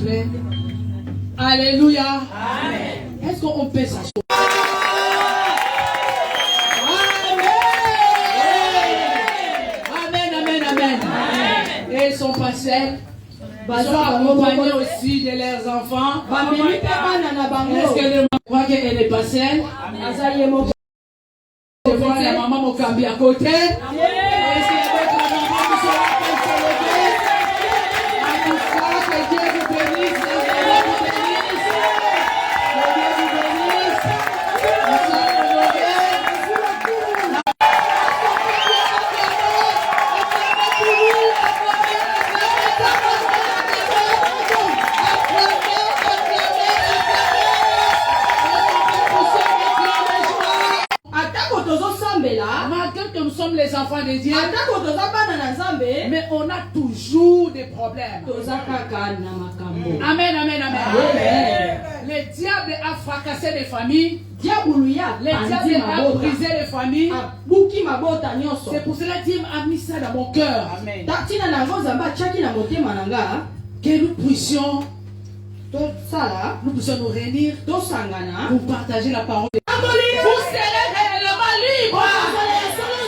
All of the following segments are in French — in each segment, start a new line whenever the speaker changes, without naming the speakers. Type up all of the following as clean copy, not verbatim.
plaît. Alléluia. Amen. Est-ce qu'on peut s'asseoir? Et ils sont pas seuls. Ils sont accompagnés aussi de leurs enfants. Est-ce que les croient qu'elle est pas seule? Je vois la maman Mokambi à côté. Est-ce qu'il y a d'autres mamans qui sont là pour célébrer? En tout cas, que Dieu vous bénisse. Que Dieu vous bénisse. Que Dieu vous bénisse. Nous sommes honorés. Malgré que nous sommes les enfants de Dieu, mais on a toujours des problèmes. Amen, amen, amen. Le diable a fracassé les familles. Le diable a brisé les familles. C'est pour cela que Dieu a mis ça dans mon cœur. Amen. Que nous puissions nous réunir pour partager la parole de Dieu. Vous serez réellement libre.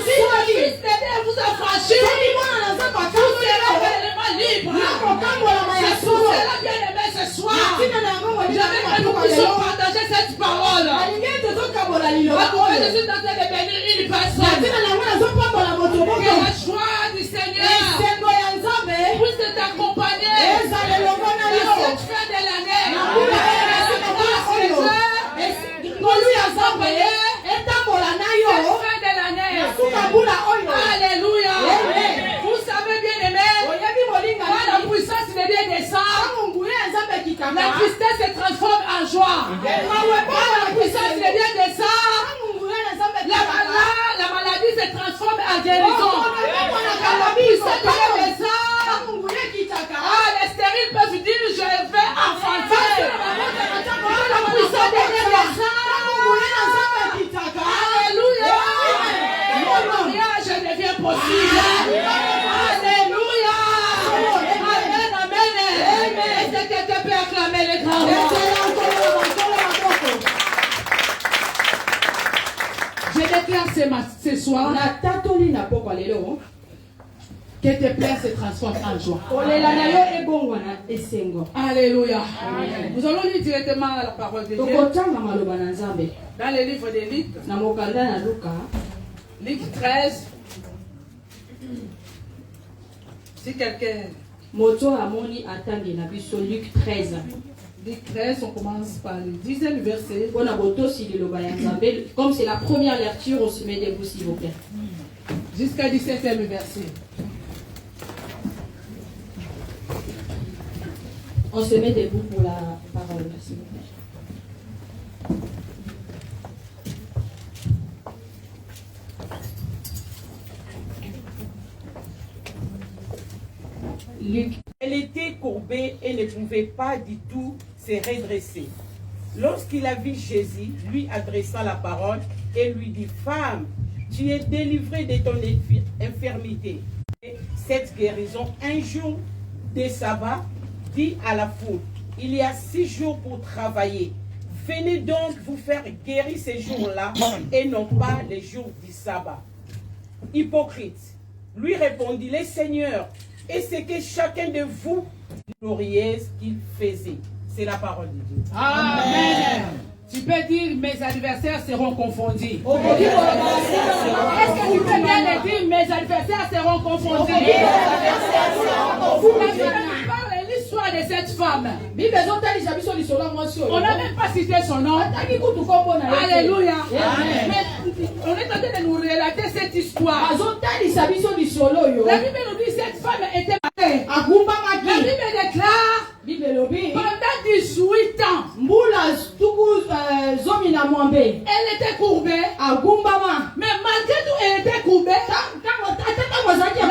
Si le Fils de Dieu vous a franchi, vous serez réellement libre. C'est pour cela, bien aimé, ce soir, je veux que nous puissions partager cette parole. Après, je suis en train de bénir une personne. Que la joie du Seigneur puisse t'accompagner dans cette fin de l'année. Alléluia. Vous savez bien aimé, quand la puissance de Dieu descend, la tristesse se transforme en joie. Quand la puissance de Dieu descend, la maladie se transforme en guérison. Quand la puissance de Dieu descend, les stériles peuvent dire je vais enfanter. Quand la puissance de Dieu descend, alléluia, le mariage devient possible. Alléluia. Amen, amen. Est-ce que quelqu'un peut acclamer les grands noms? Je déclare ce soir que tes pleurs se transforment en joie. Alléluia. Nous allons lire directement la parole de Dieu dans le livre de Luc. Luc 13. Si quelqu'un...
Luc 13.
Luc 13, on commence par le 10e verset.
Comme c'est la première lecture, on se met debout s'il vous plaît.
Jusqu'à 17e verset.
On se met debout pour la parole, s'il vous plaît.
Luc. Elle était courbée et ne pouvait pas du tout se redresser. Lorsqu'il a vu Jésus, lui adressa la parole et lui dit: Femme, tu es délivrée de ton infirmité. Et cette guérison, un jour de sabbat, dit à la foule: il y a 6 jours pour travailler. Venez donc vous faire guérir ces jours-là et non pas les jours du sabbat. Hypocrite, lui répondit le Seigneur, et c'est que chacun de vous gloriez ce qu'il faisait. C'est la parole de Dieu.
Amen. Tu peux dire mes adversaires seront confondus. Est-ce que tu peux bien le dire mes adversaires seront confondus? L'histoire de cette femme. On n'a même pas cité son nom. Alléluia. Mais on est en train de nous relater cette histoire. La Bible nous dit que cette femme était mariée. La Bible déclare pendant 18 ans. Elle était courbée. Mais malgré tout, elle était courbée.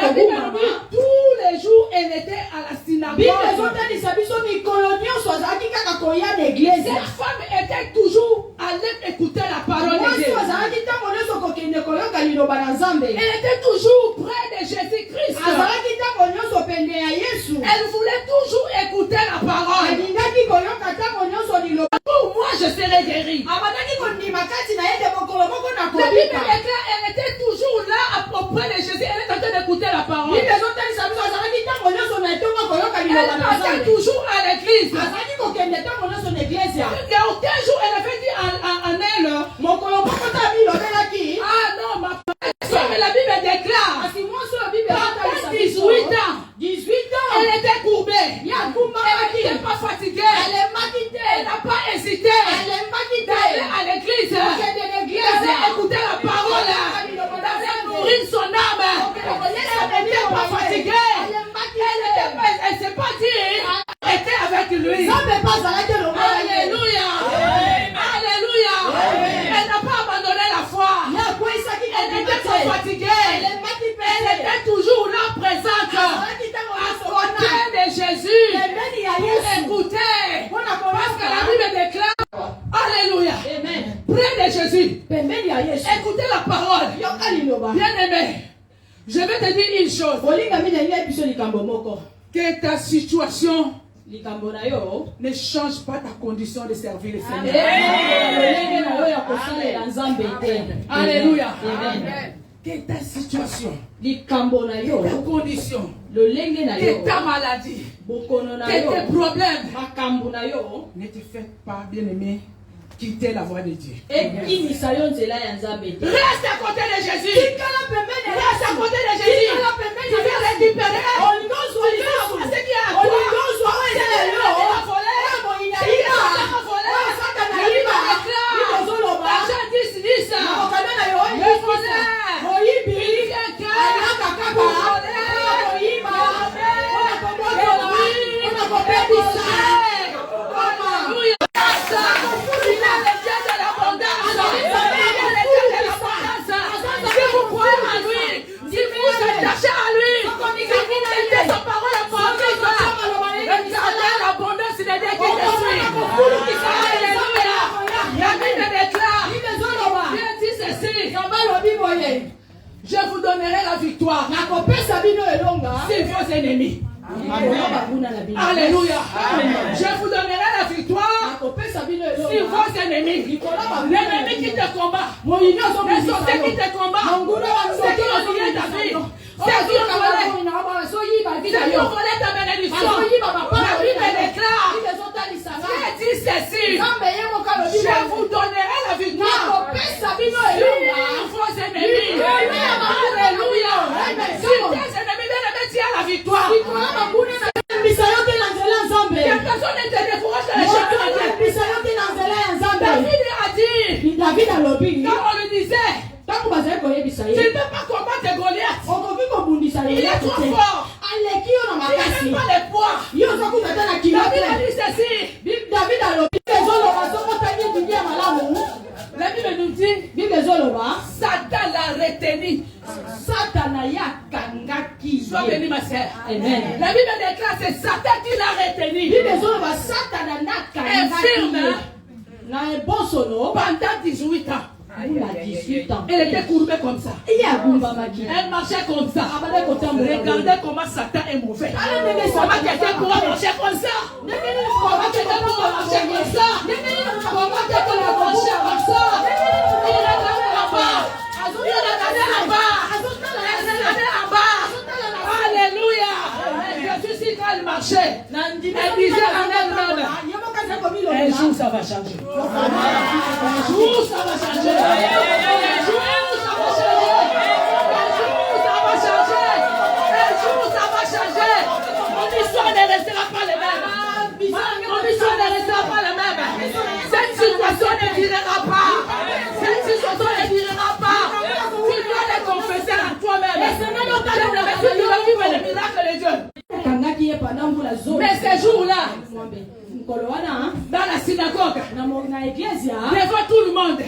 La Bible nous dit tous les jours, elle était à la synagogue. Cette femme était toujours allée écouter la parole de Dieu. Elle était toujours près de Jésus-Christ. Elle voulait toujours écouter la parole. Elle passait toujours à l'église. Il y a aucun jour, elle avait dit en elle, ah non, ma frère, mais la Bible déclare, pendant 18 ans, elle était courbée. Elle n'était pas fatiguée. Elle n'a pas hésité d'aller à l'église. D'écouter la parole. D'aller nourrir son âme. Elle n'était pas fatiguée. Elle ne s'est pas dit. Elle était avec lui. Alléluia. Alléluia. Elle n'a pas abandonné la foi. Elle n'était pas fatiguée. Elle était toujours là présente. À côté de Jésus. Écoutez. Parce que la Bible déclare. Alléluia.
Amen.
Près de Jésus. Écoutez la parole. Bien-aimé. Je vais te dire une chose. Que ta situation ne change pas ta condition de servir le Seigneur. Alléluia. Que ta situation, ta condition, que ta maladie, que tes problèmes ne te fait pas, bien-aimé, quitter la voie de Dieu. Reste à côté de Jésus. Reste à côté de Jésus. Tu vas récupérer ce qui est à toi. Je vous donnerai la victoire sur vos ennemis. Alléluia. Je vous donnerai la victoire sur vos ennemis. L'ennemi qui te combat, les sorciers qui te combattent, ceux qui ont volé ta vie, ceux qui ont volé ta bénédiction. La Bible déclare, Dieu dit ceci, je vous donnerai la victoire sur vos ennemis. Alléluia. Sur tes ennemis, bien-aimés, tu as la victoire. Que personne ne te décourage de David a dit, quand on lui disait, tu ne peux pas combattre Goliath. Il est trop fort. Il n'a même pas le poids. David a dit ceci. La Bible nous dit, Satan l'a retenu. Sois béni, ma sœur.
Amen.
La Bible déclare, c'est Satan qui l'a retenu. Infirme. Pendant 18 ans. Elle était courbée comme ça. Elle marchait comme ça. Regardez comment Satan est mauvais. Comment quelqu'un pourra marcher comme ça? Comment quelqu'un pourra marcher comme ça? Comment quelqu'un pourra marcher comme ça? Il regardait là-bas. Il regardait là-bas. Il regardait là-bas. Alléluia. Je suis quand elle marchait. Elle disait en elle-même, un jour ça va changer. Un jour ça va changer. Un jour ça va changer. Un jour ça va changer. Un jour ça va changer. Mon histoire ne restera pas la même. Mon histoire ne restera pas la même. Cette situation ne durera pas. Cette situation ne durera pas. Tu dois le confesser à toi-même. Tu dois vivre le miracle de Dieu. Mais ces jours-là, dans la synagogue, devant tout le monde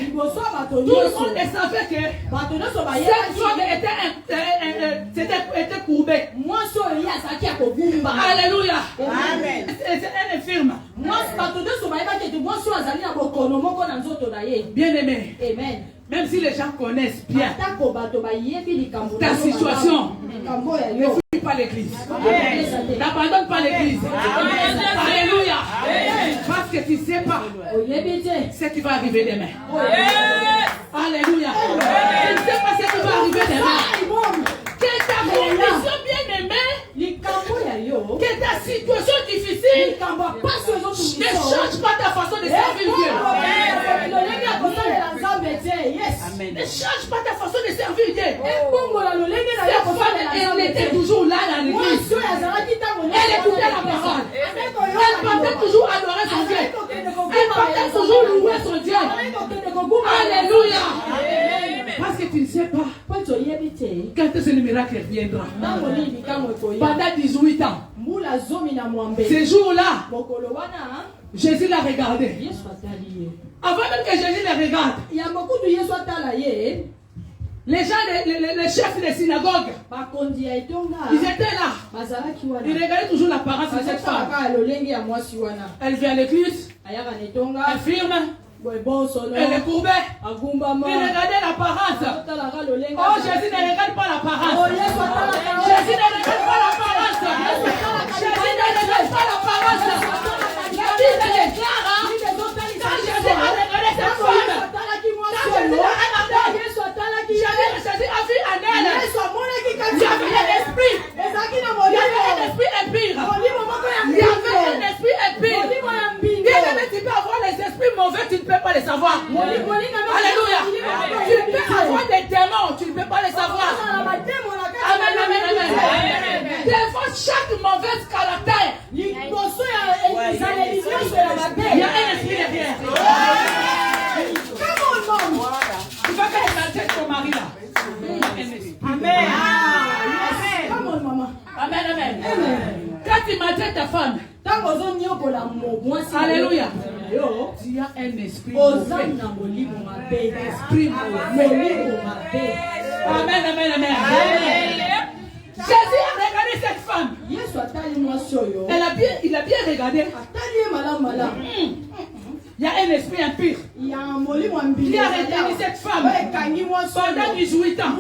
savait que cette femme était courbée. Alléluia. Amen. C'est un infirme. Bien-aimé. Amen. Même si les gens connaissent bien ta situation, ne fuis pas l'église. N'abandonne pas l'église. Alléluia. Parce que tu ne sais pas ce qui va arriver demain. Alléluia. Tu ne sais pas ce qui va arriver demain. Que ta condition bien-aimée, que ta situation change pas ta façon de servir Dieu. Elle était toujours là dans l'église. Elle écoutait la parole. Elle partait toujours adorer son Dieu. Elle partait toujours louer son Dieu. Alléluia. Parce que tu ne sais pas quand est-ce que le miracle viendra. Pendant 18 ans. Ces jours-là, Jésus l'a regardé. Avant même que Jésus le regarde, les gens, les chefs des synagogues, ils étaient là. Ils regardaient toujours l'apparence de cette femme. Elle vient à l'église, elle firme, elle est courbée. Ils regardaient l'apparence. Oh, Jésus ne regarde pas l'apparence. Jésus ne regarde pas l'apparence. Jésus ne regarde pas l'apparence. La Bible déclare, quand Jésus a regardé cette femme, quand Jésus a regardé, Jésus a vu en elle, il y avait un esprit. Il y avait un esprit impur. Il y avait un esprit impur. Bien aimé, tu peux avoir les esprits mauvais, tu ne peux pas les savoir. Alléluia. Tu peux avoir des démons, tu ne peux pas les savoir. Amen, amen, amen. Des fois, chaque mauvaise caractère, il y a un esprit derrière. Tu vas faire la tête ton mari là. Amen. Amen, amen. Quand tu maltraites ta femme, alléluia, tu as un esprit mauvais. Amen, amen, amen. Jésus a regardé cette femme. Il a bien regardé. Il y a un esprit impur. Il a retenu cette femme pendant 18 ans.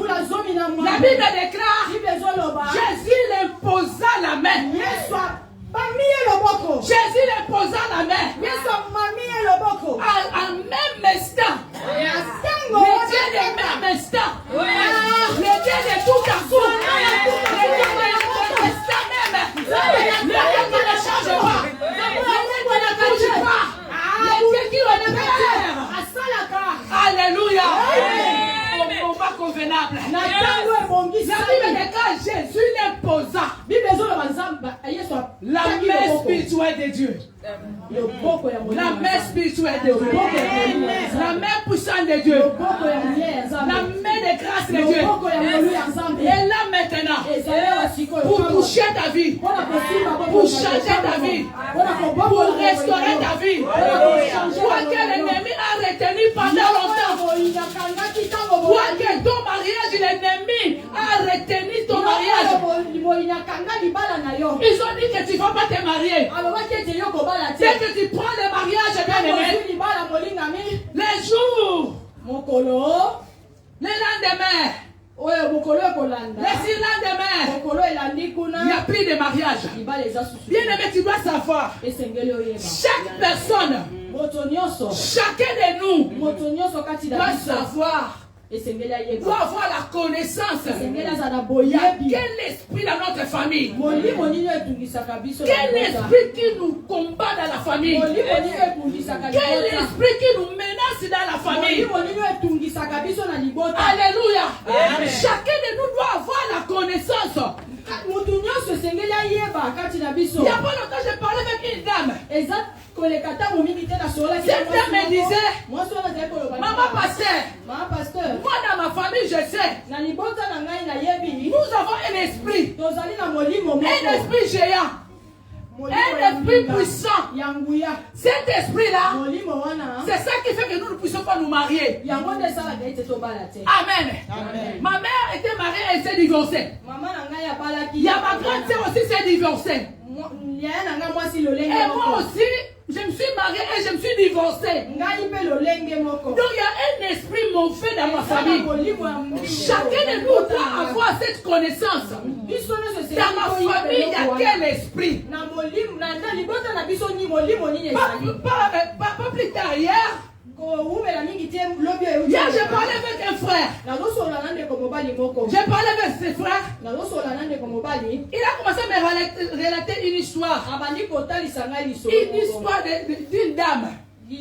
La Bible déclare, Jésus l'imposa la main. Jésus l'imposa la main. En même instant, le Dieu de même instant, le Dieu de tout à coup, le Dieu de l'instant même, le Dieu qui ne change pas, le Dieu qui ne bouge pas, le Dieu qui ne peut faire. Alléluia. Au moment convenable. La Bible déclare Jésus l'imposa la main spirituelle de Dieu. La main spirituelle de Dieu. La main puissante de Dieu. La main de grâce de Dieu. Et là maintenant, pour toucher ta vie, pour changer ta vie, pour restaurer ta vie, quoi que l'ennemi a retenu pendant longtemps, quoi que ton mariage, l'ennemi a retenu ton mariage. Ils ont dit que tu ne vas pas te marier. C'est que tu prends le mariage, bien aimé. Les jours, le lendemain, le surlendemain, il n'y a plus de mariage. Bien aimé, tu dois savoir, chaque personne, chacun de nous doit savoir, doit avoir la connaissance. Il y a quel esprit dans notre famille? Quel esprit qui nous combat dans la famille? Quel esprit qui nous menace dans la famille? Alléluia. Chacun de nous doit avoir la connaissance. Il n'y a pas longtemps, je parlais avec une dame. Cette dame me disait, maman pasteur, moi dans ma famille je sais, nous avons un esprit géant, un esprit puissant. Cet esprit-là, c'est ça qui fait que nous ne puissions pas nous marier. Amen. Ma mère était mariée et s'est divorcée. Il y a ma grande sœur aussi s'est divorcée. Et moi aussi, je me suis mariée et je me suis divorcée. Donc il y a un esprit mauvais dans ma famille. Chacun de nous doit avoir cette connaissance. Dans ma famille, il y a quel esprit? Pas plus tard, hier, je parlais avec un frère. J'ai parlé avec ses frères. Il a commencé à me relater une histoire. Une histoire d'une dame. Il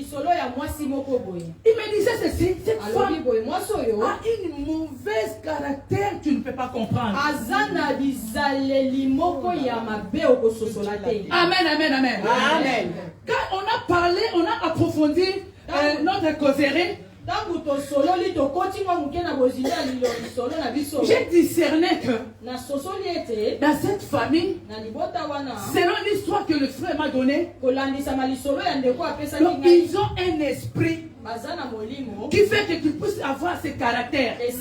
me disait ceci, cette femme a
une mauvaise caractère, tu ne peux pas comprendre. Amen, amen, amen.
Amen.
Quand on a parlé, on a approfondi notre causerie, j'ai discerné que dans cette famille, selon l'histoire que le frère m'a donnée, donc ils ont un esprit qui fait que tu puisses avoir ce caractère. Elle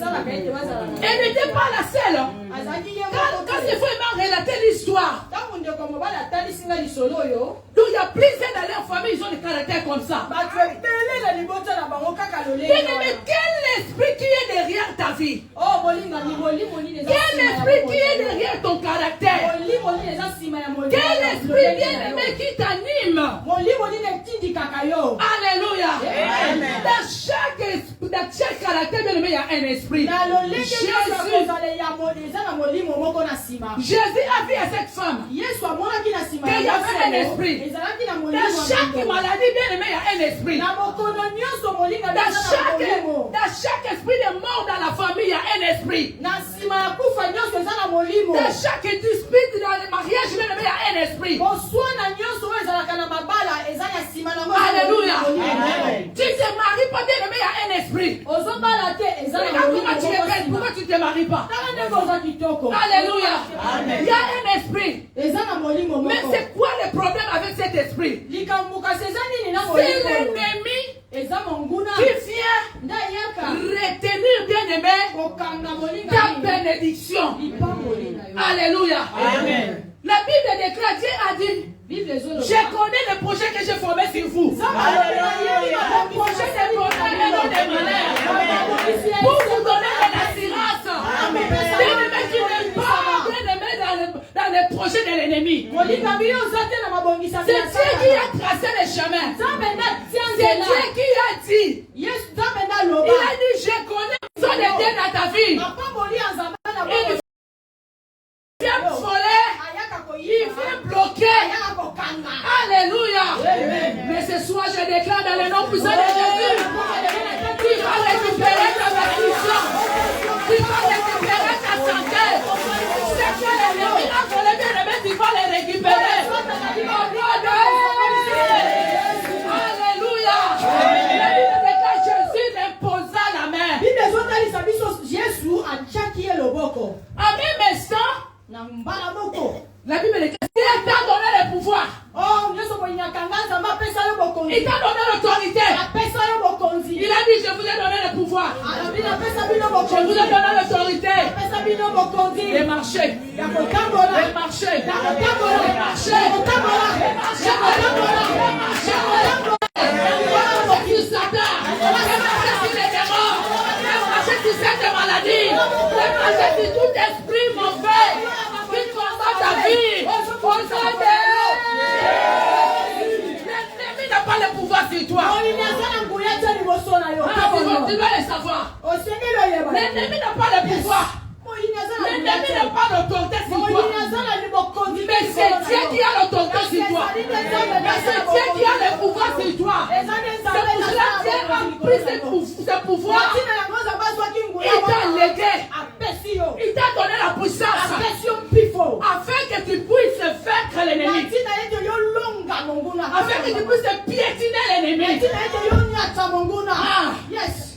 n'était pas la seule. Quand ce frère m'a relaté l'histoire, donc il y a plusieurs dans leur famille, ils ont des caractères comme ça. Mais quel esprit qui est derrière ta vie? Quel esprit qui est derrière ton caractère? Quel esprit bien-aimé qui t'anime? Alléluia. Dans chaque caractère bien-aimé, il y a un esprit. Jésus a vu à cette femme qu'il y avait un esprit. Dans chaque maladie bien-aimé, il y a un esprit. Dans chaque esprit de mort dans la famille, il y a un esprit. Dans chaque dispute dans le mariage, bien-aimé, il y a un esprit. Alléluia. Tu te maries pas, bien-aimé, il y a un esprit. Comment tu es belle, pourquoi tu ne te maries pas? Alléluia. Il y a un esprit. Mais c'est quoi le problème avec cet esprit? C'est l'ennemi qui vient retenir, bien-aimé, ta bénédiction. Alléluia. Amen. La Bible déclare, Dieu a dit, je connais le projet que j'ai formé sur vous. Le projet de bonheur et non de malheur. Pour vous donner de l'assurance. Bien-aimé qui n'est pas bien-aimé dans le projet de l'ennemi. C'est Dieu qui a tracé le chemin. C'est Dieu qui a dit. Il a dit, je connais son Dieu dans ta vie. Il vient voler, il vient bloquer. Alléluia. Mais ce soir, je déclare dans le nom puissant de Jésus, tu vas récupérer ta bénédiction. Tu vas récupérer ta santé. C'est que l'ennemi a volé, bien-aimé, tu vas les récupérer. Alléluia. La Bible déclare, Jésus imposa la main. En même instant, la Bible déclare, il t'a donné le pouvoir. Il t'a donné l'autorité. Il a dit, je vous ai donné le pouvoir. Je vous ai donné l'autorité. Les marchés. Les marchés. Cette maladie, c'est tout esprit mauvais qui combat ta vie. L'ennemi n'a pas le pouvoir sur toi. Tu dois le savoir. L'ennemi n'a pas le pouvoir. L'ennemi n'a pas l'autorité sur toi. Mais c'est Dieu qui a l'autorité sur toi. C'est Dieu qui a le pouvoir sur toi. C'est pour cela que Dieu a pris ce pouvoir. Il t'a légué. Il t'a donné la puissance afin que tu puisses vaincre l'ennemi. Afin que tu puisses piétiner l'ennemi.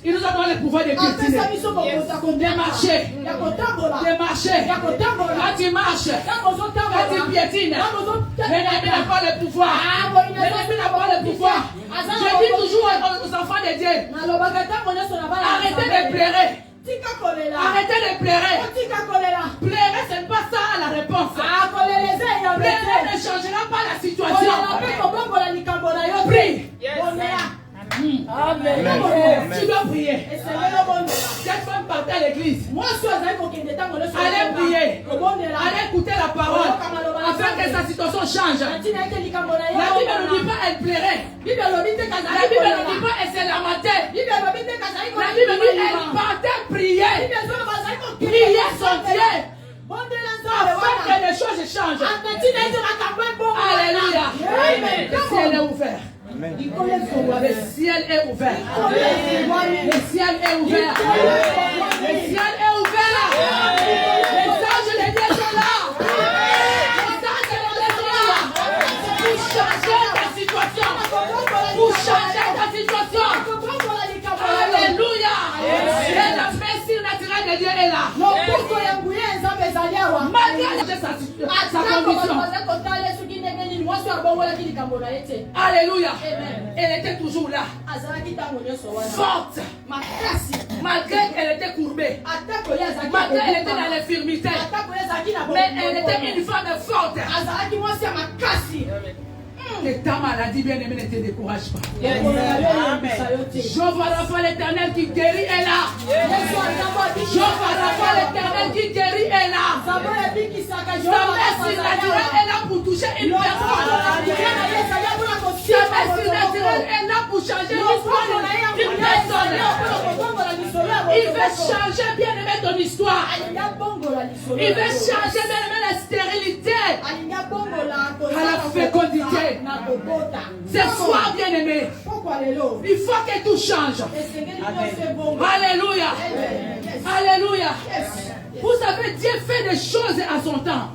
Il nous a donné le pouvoir de piétiner. De marcher. De marcher. Quand tu marches, quand tu piétines, l'ennemi n'a pas le pouvoir. L'ennemi n'a pas le pouvoir. Je dis toujours aux enfants de Dieu, arrêtez de pleurer. Arrêtez de pleurer. Pleurer, c'est pas ça la réponse. Pleurer ne changera pas la situation. Prie. Amen. Tu dois prier. Cette femme partait à l'église. Allez prier. Allez écouter la parole afin que sa situation change. La Bible ne dit pas elle plairait. La Bible ne dit pas elle se lamentait. La Bible dit elle partait prier. Prier son Dieu. Afin que les choses changent. Alléluia. Le ciel est ouvert. Le ciel est ouvert. Le ciel est ouvert. Le ciel est ouvert. Les anges de Dieu sont là. Les anges de Dieu sont là. Pour changer ta situation. Pour changer ta situation. Alléluia. Et la paix surnaturelle de Dieu est là. Malgré sa condition. Alléluia. Elle était toujours là. Forte. Malgré qu'elle était courbée. Malgré qu'elle était dans l'infirmité. Mais elle était une femme forte. Et ta maladie, bien aimée, ne te décourage pas. Je vois l'enfant l'éternel qui guérit est là. Je vois l'enfant l'éternel qui guérit est là. Sa main surnaturelle est là pour toucher une personne. Sa main surnaturelle est là pour changer l'histoire d'une personne. Il veut changer, bien aimé, ton histoire. Il veut changer, bien aimé, la stérilité à la fécondité. C'est soir, bien aimé. Il faut que tout change. Alléluia. Alléluia. Vous savez, Dieu fait des choses à son temps.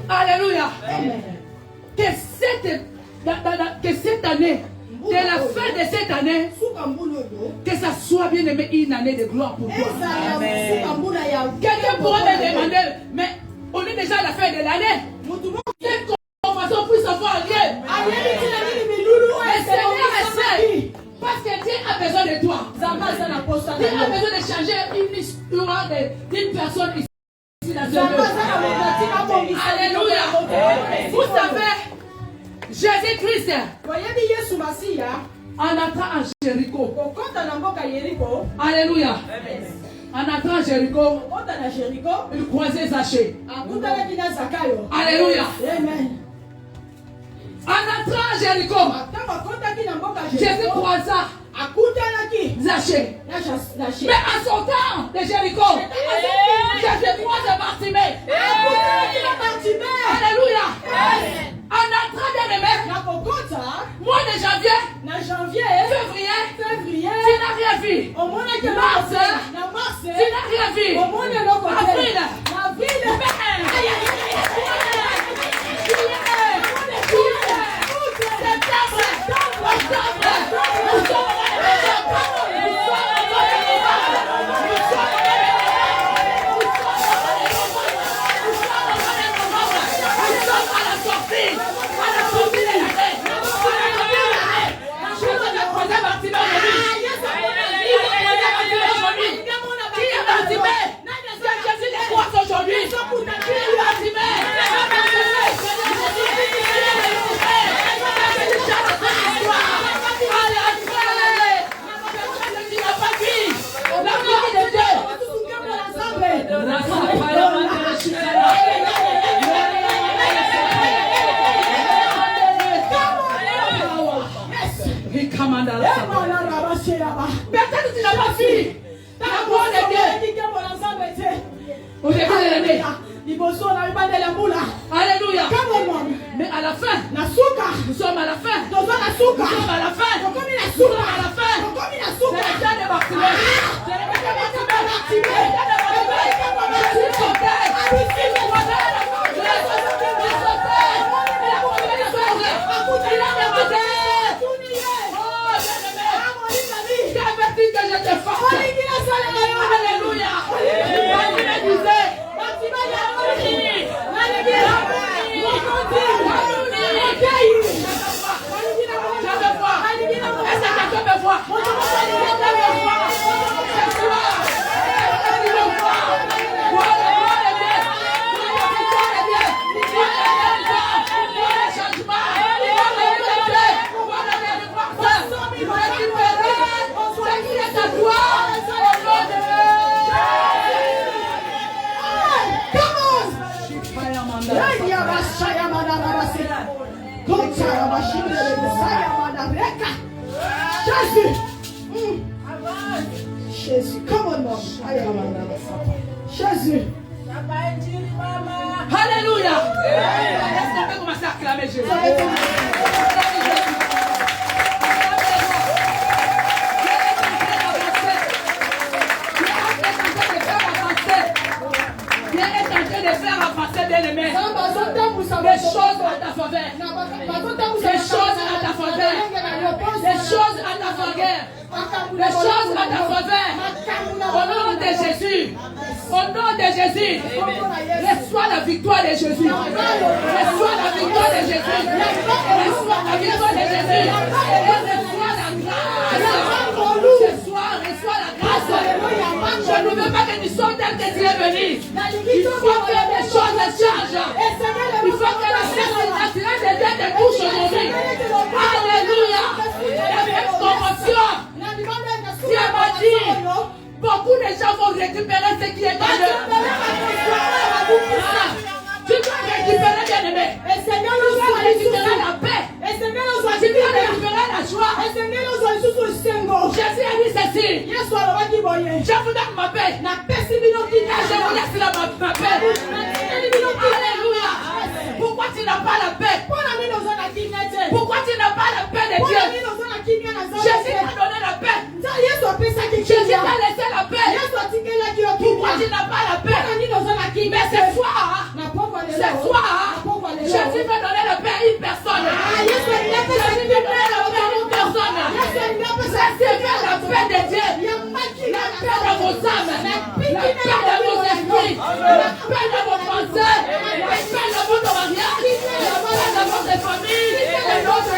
Alléluia. Que cette année, de la fin de cette année, que ça soit, bien aimé, une année de gloire pour toi. Quelqu'un pourrait me demander, mais on est déjà à la fin de l'année. Quelle convention puisse avoir lieu? Mais Seigneur essaie. Parce que Dieu a besoin de toi. Dieu a besoin de changer une histoire d'une personne ici dans ce lieu. Alléluia. Vous savez, Jésus-Christ, en entrant à Jéricho. Alléluia. En entrant à Jéricho, il croisait Zachée. Alléluia. En entrant à Jéricho, Jésus croisa Zachée. Mais à son temps de Jéricho, Jésus croise Bartimée. Alléluia. En entrant bien aimé, mois de janvier, février, tu n'as rien vu. Mars, tu n'as rien vu. Avril, peut-être tu n'as pas fini. Ta voix de Dieu. Au début de l'année. Alléluia. Mais à la fin, nous sommes à la fin. Nous sommes à la fin. Nous sommes à la fin. C'est le temps de Bartimée. C'est le temps de Bartimée. Alléluia. Jésus, come on, Mom. Jésus. Alléluia. Est-ce qu'on peut commencer à acclamer? acclamer Jésus. Dieu est en train de faire avancer, bien-aimé. Des choses à ta faveur. Des choses à ta faveur. Des choses à ta faveur. Des choses à ta faveur. Au nom de Jésus. Au nom de Jésus. Reçois la victoire de Jésus. Reçois la victoire de Jésus. Reçois la victoire de Jésus. Reçois la grâce. Reçois la grâce. Je ne veux pas que tu sortes tel que tu es venu. Il faut que les choses changent. Il faut que la grâce naturelle de Dieu te touche aujourd'hui. Alléluia. Avec commotion. Dieu m'a dit, beaucoup de gens vont récupérer ce qui est dans eux. Tu dois récupérer, bien-aimé. Tu dois récupérer la paix. Tu dois récupérer la joie. Jésus a dit ceci. Je vous donne ma paix. Je vous laisse ma paix. Alléluia. Pourquoi tu n'as pas la paix? Pourquoi tu n'as pas la paix de Dieu? Jésus t'a donné la paix. Jésus t'a laissé la paix. Pourquoi tu n'as pas la paix? Mais c'est toi. C'est toi. Jésus veut donner la paix à une personne. Jésus veut donner la paix à une personne. Recevez la paix de Dieu. La paix dans vos âmes. La paix dans vos esprits. La paix dans vos pensées. La paix dans votre mariage. La paix dans votre famille. Et notre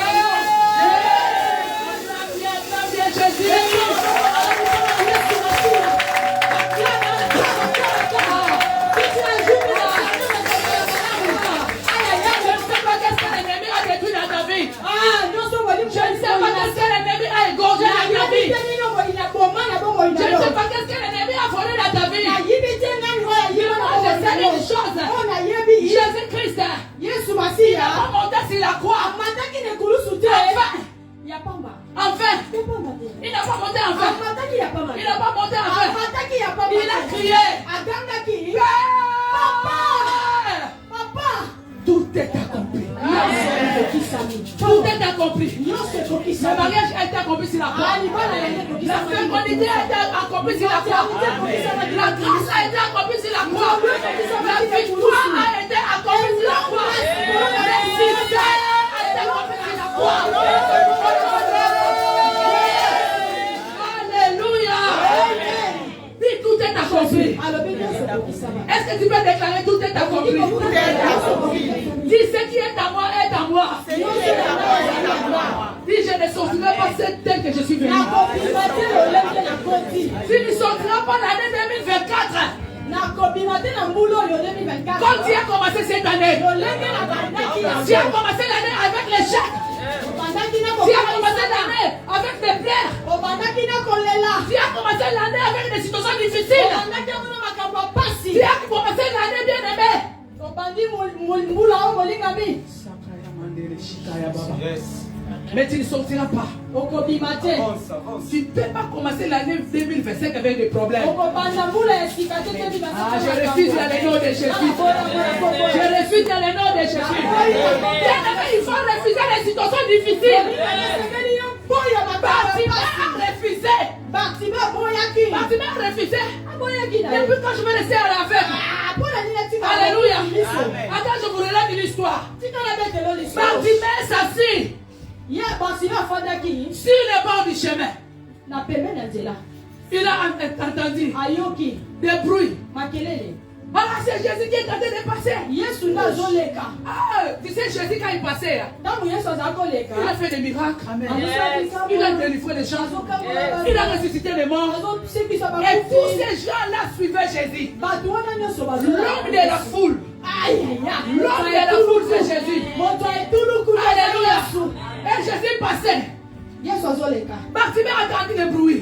Jésus. Je ne sais pas qu'est-ce que l'ennemi a égorgé dans ta vie. Je ne sais pas qu'est-ce que l'ennemi a volé dans ta vie. Je sais une chose. Jésus-Christ, il n'a pas monté sur la croix. Enfin, il n'a pas monté enfin. Il n'a pas monté enfin. Il a crié. Papa, tout est accompli. Tout est accompli. Le mariage a été accompli sur la croix. La fécondité a été accomplie sur la croix. La grâce a été accomplie sur la croix. La victoire a été accomplie sur la croix. Le succès a été accompli sur la croix. Alléluia. Dis tout est accompli. Est-ce que tu peux déclarer tout est accompli? Dis ce qui est à moi est à moi. Dis je ne sortirai pas tel que je suis venu. Tu ne sortiras pas l'année 2024. Quand tu as commencé cette année, tu as commencé l'année avec l'échec. Tu as commencé l'année avec des plaies. Tu as commencé l'année avec des situations difficiles. Tu as commencé l'année bien aimée. Mais tu ne sortiras pas. Tu ne peux pas commencer l'année 2025 avec des problèmes. Je refuse dans le nom de Jésus. Je refuse dans le nom de Jésus. Il faut refuser les situations difficiles. Bartimée a refusé. Depuis quand je vais rester à la fête. Alléluia. Attends, je vous relève l'histoire. Bartimée s'assit sur le bord du chemin. Il a entendu des bruits. Voilà, c'est Jésus qui est en train de passer. Tu sais, Jésus, quand il passait, il a fait des miracles. Amen. Il a délivré les gens. Il a ressuscité les morts. Et tous ces gens-là suivaient Jésus. L'homme de la foule. L'homme de la foule, c'est Jésus. Alléluia. Et Jésus passait. Bartimée a entendu le bruit.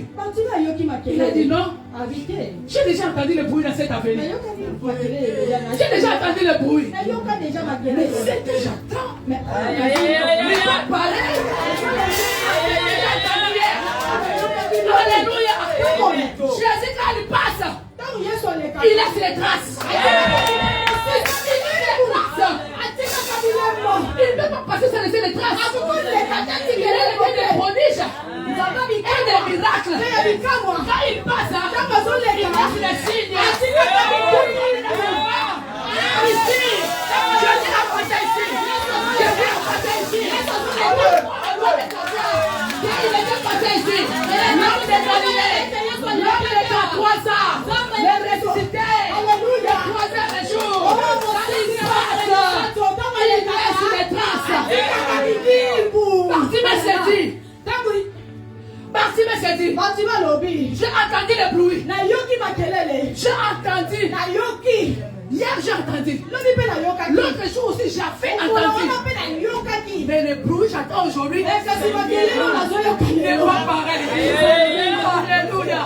Il a dit non. J'ai déjà entendu le bruit dans cette avenue. J'ai déjà entendu le bruit. Mais c'est que j'attends. Mais pas pareil. Alléluia. Jésus, quand il passe, il laisse les traces. Il ne peut pas laissé des traces. Il a laissé des prodiges et des miracles. Quand il passe, il laisse des signes. Ici, je dis la passé ici. Je dis la passé ici. Il était passé ici. L'homme de Galilée, l'homme de 3 ans, le ressuscité, le 3e jour. Quand il passe, il laisse des traces. Bartimée s'est dit, j'ai entendu le bruit. J'ai entendu. Hier j'ai entendu. L'autre jour aussi j'ai entendu. Mais le bruit j'entends aujourd'hui. Il n'est pas pareil. Alléluia.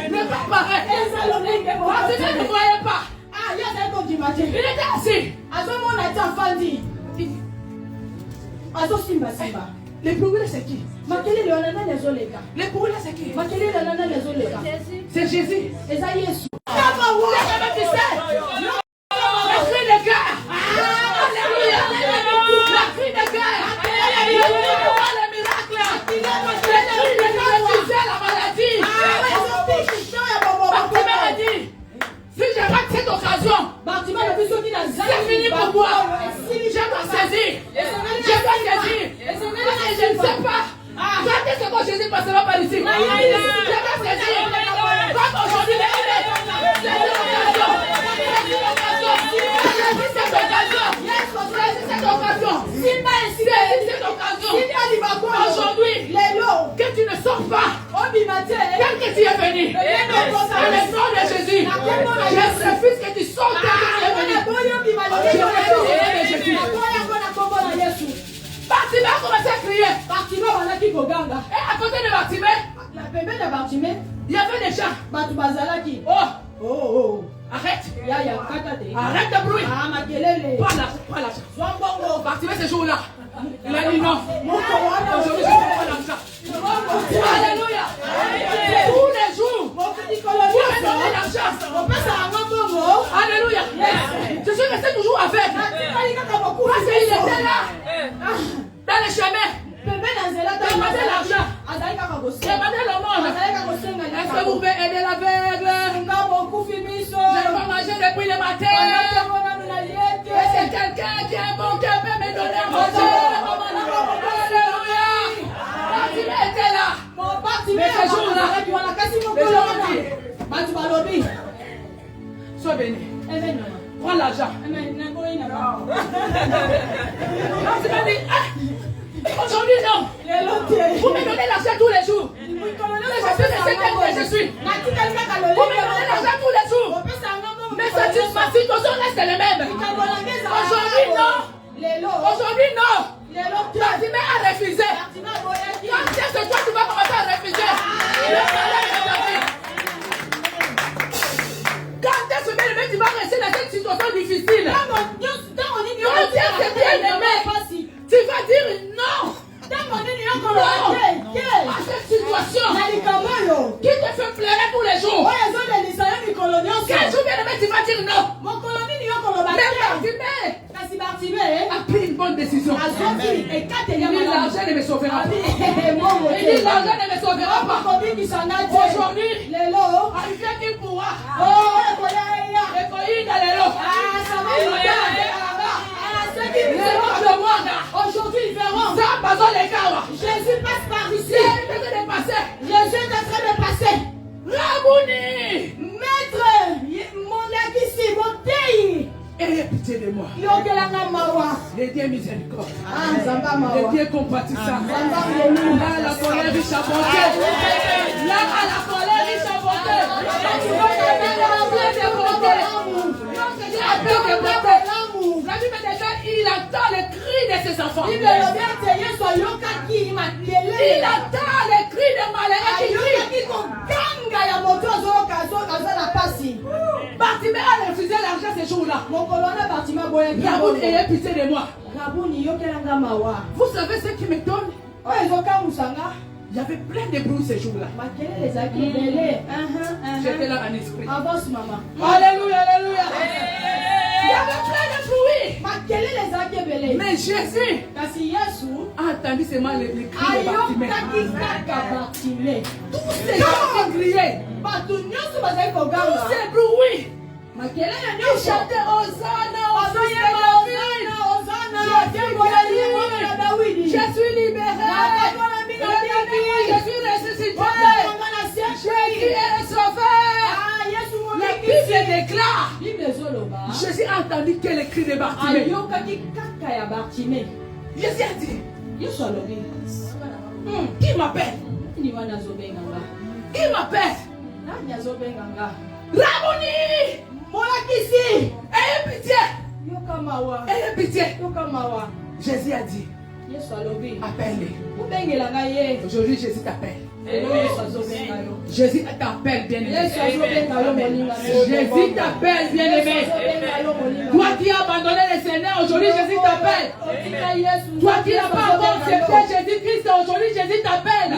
Il n'est pas pareil. Bartimée ne voyait pas. Il était assis. Les bruits c'est qui? Les bruits c'est qui? C'est Jésus. Le cri de guerre. Alléluia. Le cri de guerre. Le miracle. Le cri de guerre. La maladie. Bartimée a dit, si je rate cette occasion, c'est fini pour moi. Je dois saisir. Je dois saisir. Je ne sais pas. Quand est-ce que Jésus passera par ici? Je dois saisir. Comme aujourd'hui, c'est l'occasion. Cette occasion. Aujourd'hui, que tu ne sors pas. Tel que tu es venu. Dans le nom de Jésus. Je refuse que tu sortes tel que tu es venu. Je refuse au nom de Jésus. Bartimée a commencé à crier. Et à côté de Bartimée, il y avait des gens. Oh, arrête. Arrête de bruit. Pas l'argent. Bartimée ce jour-là, il a dit non. Aujourd'hui, je ne prends pas l'argent. Alléluia. Tous les jours, vous me donnez l'argent. Alléluia. Je suis resté toujours avec. Parce qu'il était là, dans le chemin. Demandez l'argent. Demandez le monde. Est-ce que vous pouvez aider l'aveugle? Je dois manger depuis le matin. Est-ce que quelqu'un qui a un bon cœur peut me donner à manger? Alléluia. Bartimée était là. Mais ce jour-là, les gens disent, sois béni. Prends l'argent. Bartimée dit, aujourd'hui non. Vous me donnez l'argent tous les jours. Je suis resté tel que je suis. Vous me donnez l'argent tous les jours. Mais ma situation reste la même. Aujourd'hui non. Aujourd'hui non. Bartimée a refusé. Quand est-ce que toi tu vas commencer à refuser? Le salaire est perdu. Quand est-ce que tu vas rester dans cette situation difficile? Quand Dieu t'est bien aimé, tu vas dire non. À cette situation qui te fait pleurer tous les jours. Quel jour bien aimé tu vas dire non? Mais Bartimée a pris une bonne décision. Il dit l'argent ne me sauvera pas. Il dit l'argent ne me sauvera pas. Aujourd'hui, arrivé qui pourra. Aujourd'hui, ils verront. Jésus passe par ici. Jésus est en train de passer. Rabouni, maître, mon ici, mon pays. Ayez pitié de moi. Le Dieu miséricorde. Le Dieu compatissant. Là, la colère riche à bonté. Là, la colère riche à bonté. La Bible dit, il attend le cri de ses enfants. Il attend le cri de malheureux qui crie. Bartimée a refusé l'argent ce jour-là. Rabouni, ayez pitié de moi. Vous savez ce qui m'étonne? Il y avait plein de bruit ce jour-là. J'étais là en esprit.
Avance, maman.
Alléluia, alléluia. Il y avait plein de bruit. Mais Jésus a entendu seulement les cris de Bartimée. Tous ces gens qui criaient, tous ces bruits, ils chantaient Hosanna, Hosanna, je suis libéré, je suis ressuscité, Jésus est sauvé. La Bible déclare, Jésus a entendu que les cris de Bartimée. Jésus a dit, qui m'appelle? Qui m'appelle? Rabboni! Ayez pitié! Ayez pitié! Jésus a dit, appelle-les. Aujourd'hui, Jésus t'appelle. Jésus t'appelle, bien-aimé. Jésus t'appelle, bien-aimé. Toi qui as abandonné le Seigneur, aujourd'hui Jésus t'appelle. Toi qui n'as pas encore accepté Jésus-Christ, aujourd'hui Jésus t'appelle.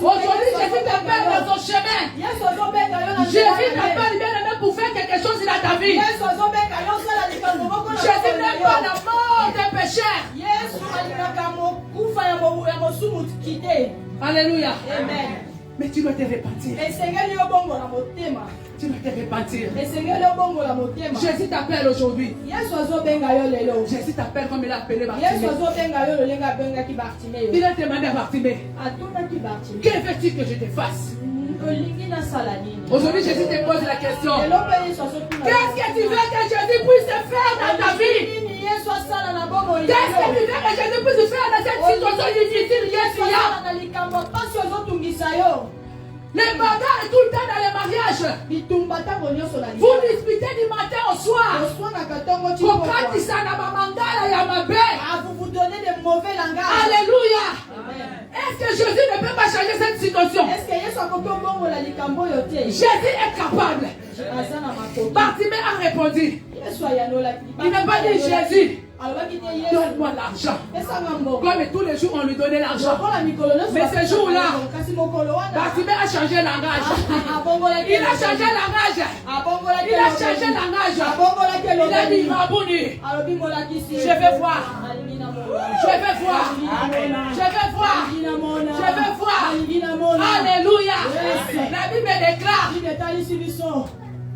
Aujourd'hui Jésus t'appelle dans ton chemin. Jésus t'appelle, bien-aimé, pour faire quelque chose dans ta vie. Jésus n'aime pas la mort des pécheurs. Alléluia.
Amen.
Mais tu dois te repentir. Tu dois te repentir. Jésus t'appelle aujourd'hui. Jésus t'appelle comme il a appelé Bartimée. Il a demandé à Bartimée, que veux-tu que je te fasse? Aujourd'hui, Jésus te pose la question. Qu'est-ce que tu veux que Jésus puisse faire dans ta vie? Qu'est-ce que tu veux que Jésus puisse faire dans cette situation difficile? Les bagarres tout le temps dans les mariages. Vous disputez du matin au soir. Vous vous donnez de mauvais langages. Alléluia. Est-ce que Jésus ne peut pas changer cette situation? Jésus est capable. Bartimée a répondu. Il n'a pas dit Jésus, donne-moi l'argent. Comme tous les jours on lui donnait l'argent. Mais ce jour-là, Bartimée a changé le langage. Il a changé le langage. Il a changé le langage. Il a dit Rabboni, je vais voir. Je vais voir. Je vais voir. Je vais voir. Alléluia. La Bible déclare,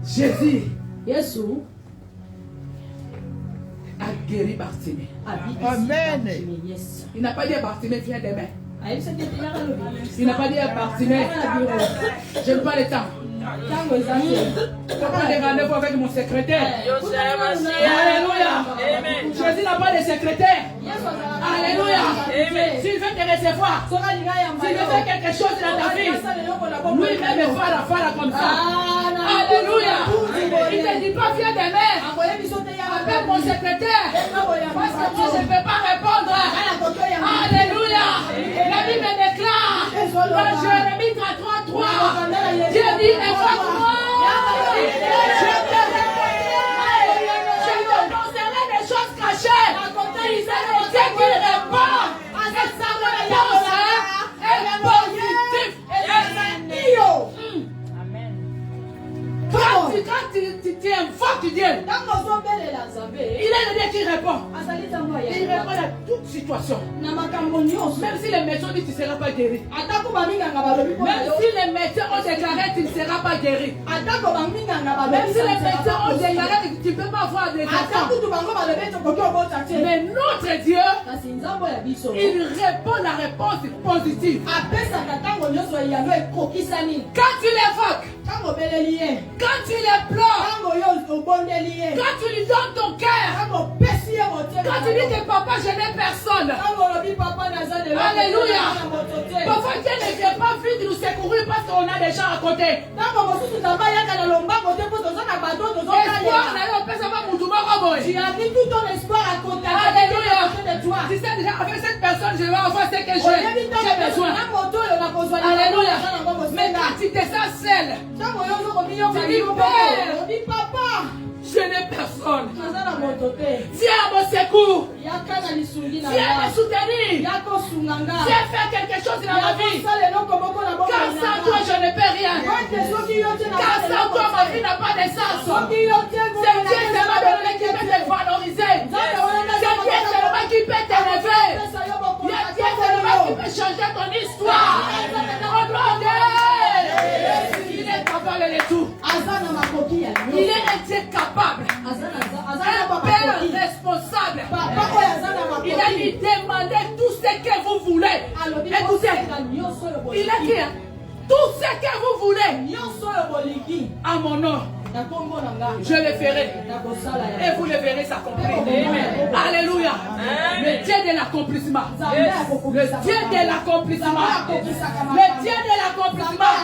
Jésus a guéri Bartimée.
Amen.
Il n'a pas dit à Bartimée, viens demain. Il n'a pas dit à Bartimée, je n'ai pas le temps. Je prends des rendez-vous avec mon secrétaire. Alléluia. Jésus n'a pas de secrétaire. Alléluia. S'il veut te recevoir, s'il veut faire quelque chose dans ta vie, lui-même est fara comme ça. Alléluia. Il ne te dit pas viens demain. Appelle mon secrétaire. Parce que moi je ne peux pas répondre. Alléluia. La Bible déclare dans Jérémie 33, Dieu dit écoute-moi. Je te montrerai des choses cachées. Dieu qui répond à cette réponse est positif. Quand tu invoques Dieu, il est le Dieu qui répond. Il répond à toute situation. Même si les médecins disent que tu ne seras pas guéri. Même si les médecins ont déclaré que tu ne seras pas guéri. Même si les médecins ont déclaré que tu ne peux pas avoir des enfants. Mais notre Dieu, il répond la réponse positive. Quand tu l'évoques, quand tu les pleures, quand tu lui donnes ton cœur, quand tu dis que papa je n'ai personne, alléluia. Parfois Dieu ne vient pas vite nous secourir parce qu'on a des gens à côté. Tu as mis tout ton espoir à côté. Alléluia. Tu sais déjà avec cette personne je vais avoir ce que j'ai besoin. Alléluia. Mais quand tu te sens seul, tu dis Père, papa, je n'ai personne. Viens à mon secours. Viens me soutenir. Viens faire quelque chose dans ma vie. Car sans toi je ne peux rien. Car sans toi ma vie n'a pas de sens. C'est Dieu qui m'a donné qui peut te valoriser. C'est Il est qui? Tout ce que vous voulez à mon nom, je le ferai. Et vous le verrez s'accomplir. Alléluia. Le Dieu de l'accomplissement. Le Dieu de l'accomplissement. Le Dieu de l'accomplissement.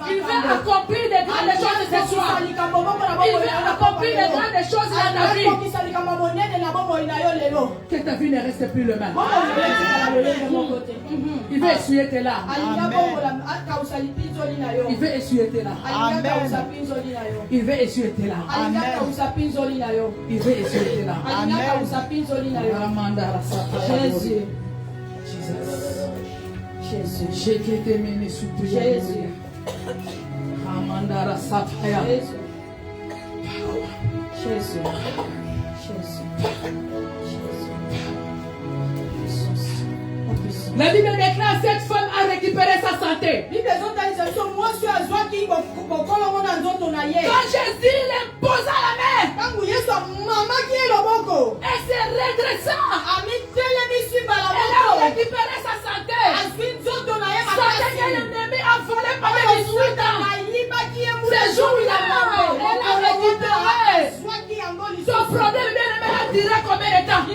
Il veut accomplir des grandes choses ce soir. Il veut accomplir des grandes choses dans ta vie. Que ta vie ne reste plus le même. Il veut essuyer tes larmes. Il veut essuyer tes larmes. Il veut essuyer tes larmes. Il veut essuyer tes larmes. Jésus. Jésus. Jésus. Amandara Sapaya. Jésus. La Bible déclare cette femme a récupéré sa santé. Quand Jésus l'imposa la main, elle s'est redressée. Elle a récupéré sa santé. Santé que l'ennemi a volé pendant 18 ans. Ce jour il a mort, elle a récupéré. Son problème bien-aimé a duré combien de temps?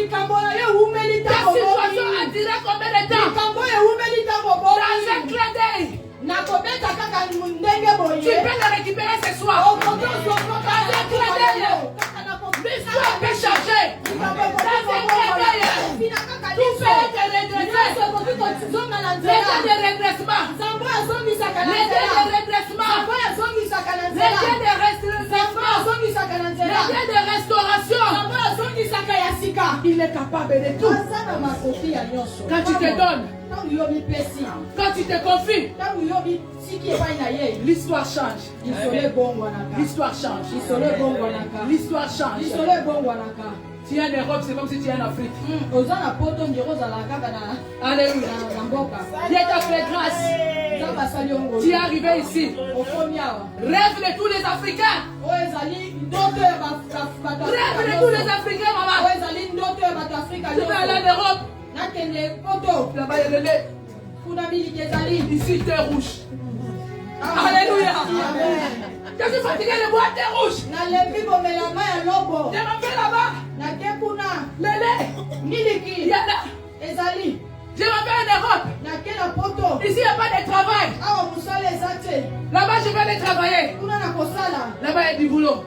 Ta situation a duré combien de temps? Dans un clin d'œil. Tu peux le récupérer ce soir. Dans un clin d'œil. L'histoire peut changer. Dans un clin d'œil. Tout peut être redressé. L'état de redressement. L'état de redressement. L'état de restauration. Il est capable de tout. Quand tu te donnes, quand tu te confies, l'histoire change. L'histoire change. L'histoire change. Tu es en Europe, c'est comme si tu es en Afrique. Alléluia. Dieu t'a fait grâce. Tu es arrivé ici. Rêve de tous les Africains. Rêve de tous les Africains, maman. Tu veux aller en Europe. Là-bas, il y a le lait. Ici, tu es rouge. Alléluia. Je suis fatigué de boire thé rouge. Je m'appelle là-bas. Le lait. Il y en a. Je m'appelle en Europe. Ici, il n'y a pas de travail. Là-bas, je vais aller travailler. Là-bas, il y a du boulot.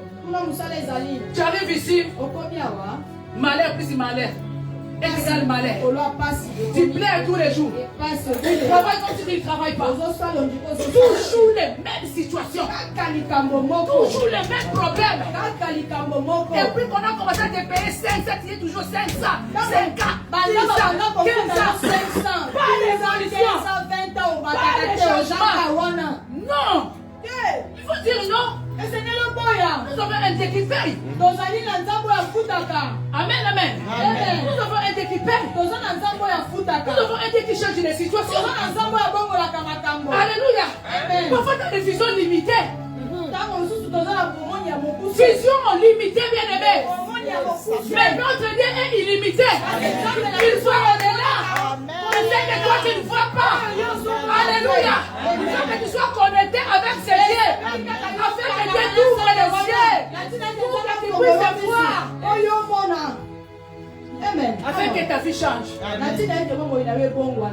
Tu arrives ici. Malheur plus malheur. Égale malheur. Tu plais tous les jours. Tu travailles comme tu ne travailles pas. Toujours les mêmes situations. Toujours les mêmes problèmes. Et puis qu'on a commencé à te payer 500, tu es toujours 500. 5 ans, 10 ans, 15 ans. Pas d'évolution. Pas de changement. Non. Il faut dire non. Nous avons un Dieu qui paye. Amen, amen. Nous avons un Dieu qui paye. Nous avons un Dieu qui change les situations. Alléluia. Parfois, tu as des visions limitées. Vision limitée, bien aimé. Mais notre Dieu est illimité. Il faut au-delà. C'est que toi tu ne vois pas. Alléluia. Il faut que tu sois connecté avec ce Dieu. Afin que Dieu t'ouvre les cieux. Pour que tu puisses voir. Amen. Afin que ta vie change.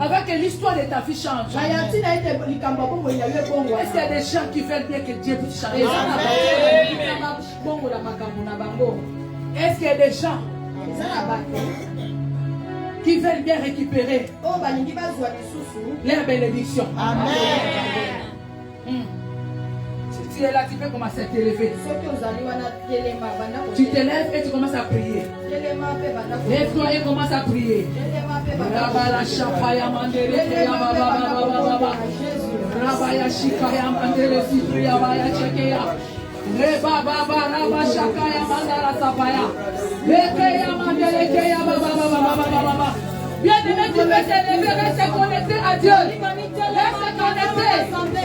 Afin que l'histoire de ta vie change. Est-ce qu'il y a des gens qui veulent bien que Dieu puisse changer? Est-ce qu'il y a des gens qui veulent bien récupérer leur bénédiction? Amen. Si tu es là, tu peux commencer à t'élever. Tu t'élèves et tu commences à prier. Lève-toi et commence à prier. Bien-aimé, tu peux t'élever, reste connecté à Dieu. Reste connecté.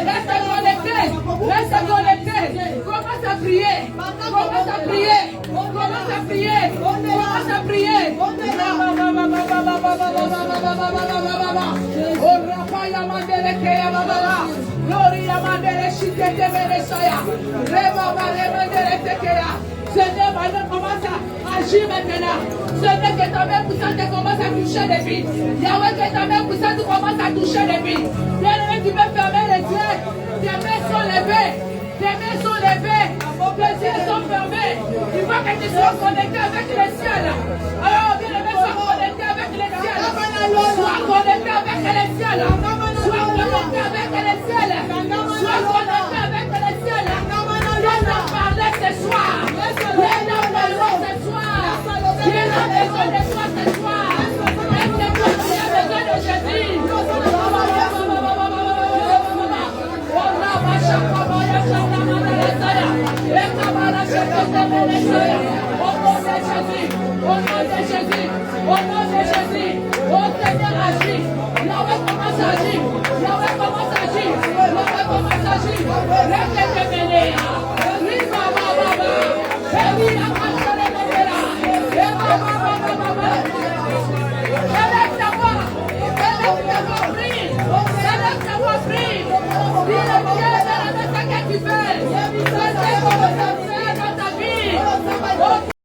Reste connecté. Reste connecté. Commence à prier. Commence à prier. Commence à prier. Commence à prier. Oh, Rapaya Mandele Seigneur, maintenant commence à agir maintenant. Seigneur, que ta main puissante commence à toucher les vies. Yahweh, que ta main puissante commence à toucher les vies. Bien-aimé, tu peux fermer les yeux. Tes mains sont levées. Tes mains sont levées. Tes yeux sont fermés. Il faut que tu sois connecté avec les cieux. Alors, bien-aimé, sois connecté avec les cieux. Sois connecté avec les cieux. Sois connecté avec les cieux. Sois connecté avec les cieux. Viens d'en parler ce soir. Viens d'en parler ce soir. Viens d'en besoin de toi ce soir. Est-ce que toi tu as besoin de Jésus? Au nom de Jésus, au nom de Jésus, oh Seigneur agis, Yahweh commence à agir, Yahweh commence à agir, Yahweh commence à agir, laisse-le te mêler,